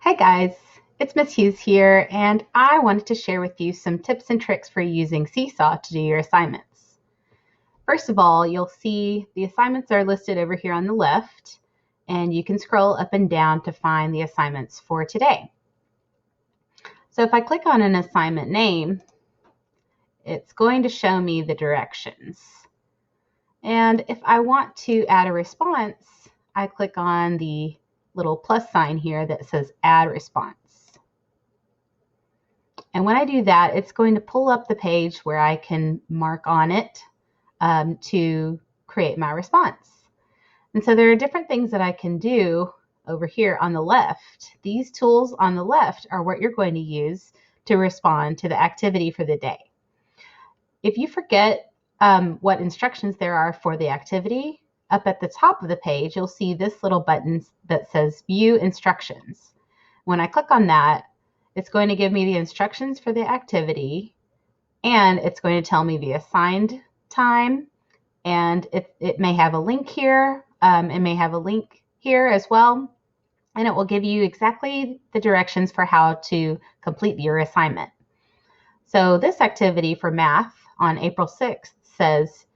Hi guys, it's Miss Hughes here, and I wanted to share with you some tips and tricks for using Seesaw to do your assignments. First of all, you'll see the assignments are listed over here on the left, and you can scroll up and down to find the assignments for today. So if I click on an assignment name, it's going to show me the directions. And if I want to add a response, I click on the little plus sign here that says Add Response. And when I do that, it's going to pull up the page where I can mark on it to create my response. And so there are different things that I can do over here on the left. These tools on the left are what you're going to use to respond to the activity for the day. If you forget what instructions there are for the activity, up at the top of the page, you'll see this little button that says View Instructions. When I click on that, it's going to give me the instructions for the activity, and it's going to tell me the assigned time, and it may have a link here. It may have a link here as well, and it will give you exactly the directions for how to complete your assignment. So this activity for math on April 6th says,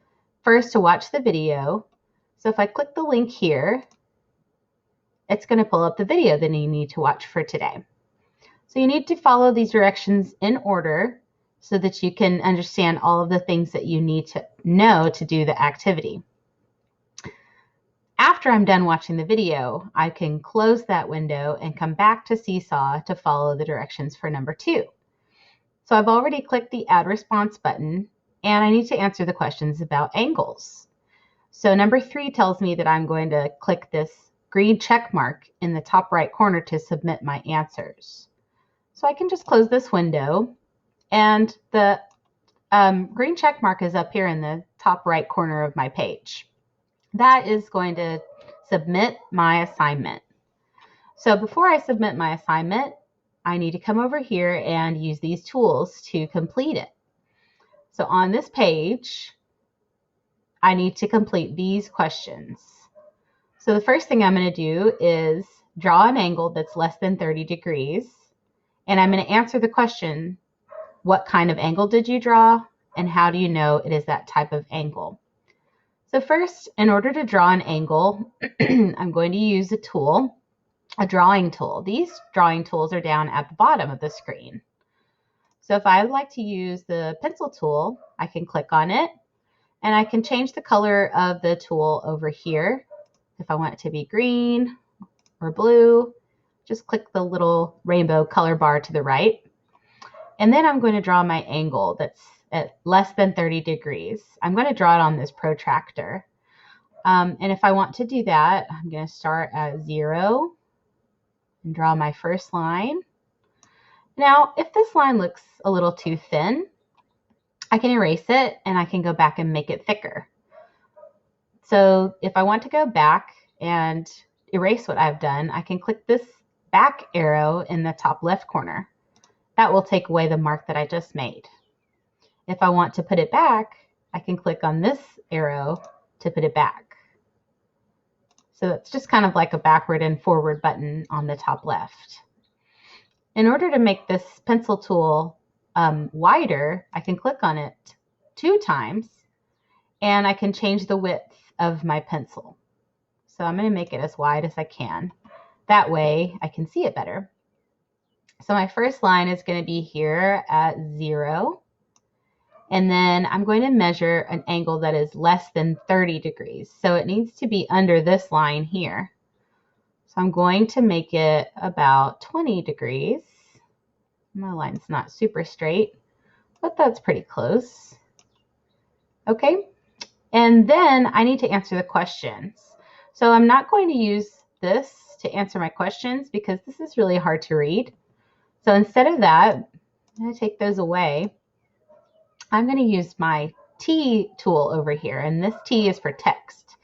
first to watch the video. So if I click the link here, it's going to pull up the video that you need to watch for today. So you need to follow these directions in order so that you can understand all of the things that you need to know to do the activity. After I'm done watching the video, I can close that window and come back to Seesaw to follow the directions for number 2. So I've already clicked the Add Response button, and I need to answer the questions about angles. So number 3 tells me that I'm going to click this green check mark in the top right corner to submit my answers. So I can just close this window, and the green check mark is up here in the top right corner of my page. That is going to submit my assignment. So before I submit my assignment, I need to come over here and use these tools to complete it. So on this page, I need to complete these questions. So the first thing I'm going to do is draw an angle that's less than 30 degrees. And I'm going to answer the question, what kind of angle did you draw? And how do you know it is that type of angle? So first, in order to draw an angle, I'm going to use a tool, a drawing tool. These drawing tools are down at the bottom of the screen. So if I would like to use the pencil tool, I can click on it, and I can change the color of the tool over here. If I want it to be green or blue, just click the little rainbow color bar to the right. And then I'm going to draw my angle that's at less than 30 degrees. I'm going to draw it on this protractor. And if I want to do that, I'm going to start at 0 and draw my first line. Now, if this line looks a little too thin, I can erase it and I can go back and make it thicker. So if I want to go back and erase what I've done, I can click this back arrow in the top left corner. That will take away the mark that I just made. If I want to put it back, I can click on this arrow to put it back. So it's just kind of like a backward and forward button on the top left. In order to make this pencil tool wider, I can click on it 2 times, and I can change the width of my pencil. So I'm going to make it as wide as I can. That way I can see it better. So my first line is going to be here at 0. And then I'm going to measure an angle that is less than 30 degrees. So it needs to be under this line here. So I'm going to make it about 20 degrees. My line's not super straight, but that's pretty close. Okay. And then I need to answer the questions. So I'm not going to use this to answer my questions because this is really hard to read. So instead of that, I'm going to take those away. I'm going to use my T tool over here, and this T is for text.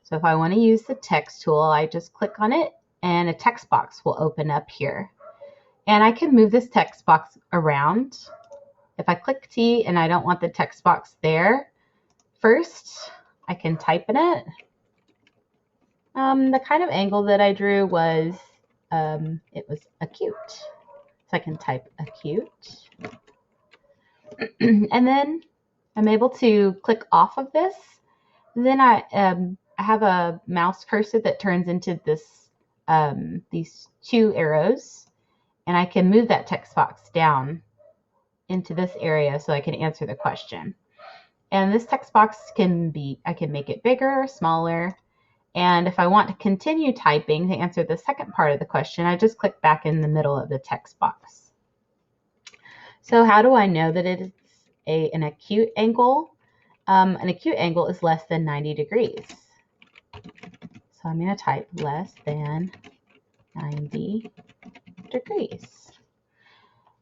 So if I want to use the text tool, I just click on it and a text box will open up here. And I can move this text box around. If I click T and I don't want the text box there, first I can type in it. The kind of angle that I drew was it was acute. So I can type acute. And then I'm able to click off of this. And then I have a mouse cursor that turns into this these two arrows, and I can move that text box down into this area so I can answer the question. And this text box I can make it bigger, smaller, and if I want to continue typing to answer the second part of the question, I just click back in the middle of the text box. So how do I know that it's an acute angle? An acute angle is less than 90 degrees. So I'm going to type less than 90 degrees.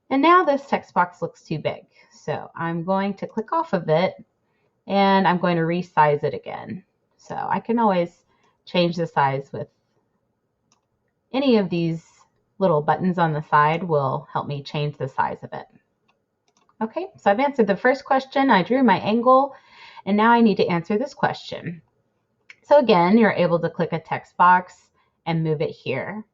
And now this text box looks too big. So I'm going to click off of it and I'm going to resize it again. So I can always change the size with any of these little buttons on the side will help me change the size of it. Okay, so I've answered the first question. I drew my angle, and now I need to answer this question. So again, you're able to click a text box and move it here.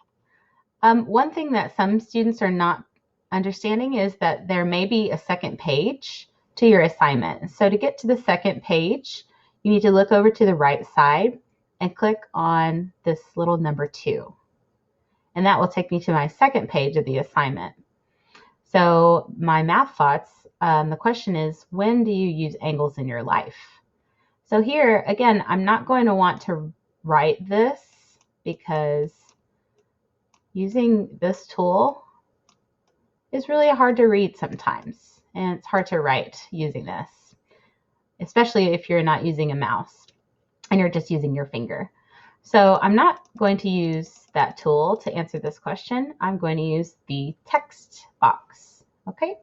One thing that some students are not understanding is that there may be a second page to your assignment. So to get to the second page, you need to look over to the right side and click on this little number 2. And that will take me to my second page of the assignment. So my math thoughts, the question is, when do you use angles in your life? So here, again, I'm not going to want to write this because using this tool is really hard to read sometimes. And it's hard to write using this, especially if you're not using a mouse and you're just using your finger. So I'm not going to use that tool to answer this question. I'm going to use the text box, okay?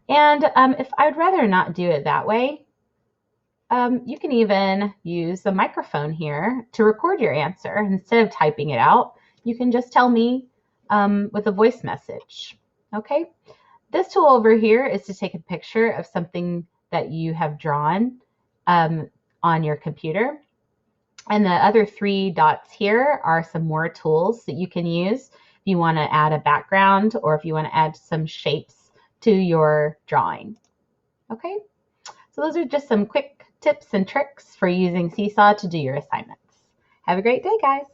And if I'd rather not do it that way, you can even use the microphone here to record your answer. Instead of typing it out, you can just tell me with a voice message, okay? This tool over here is to take a picture of something that you have drawn on your computer. And the other 3 dots here are some more tools that you can use if you want to add a background or if you want to add some shapes to your drawing. Okay, so those are just some quick tips and tricks for using Seesaw to do your assignments. Have a great day, guys.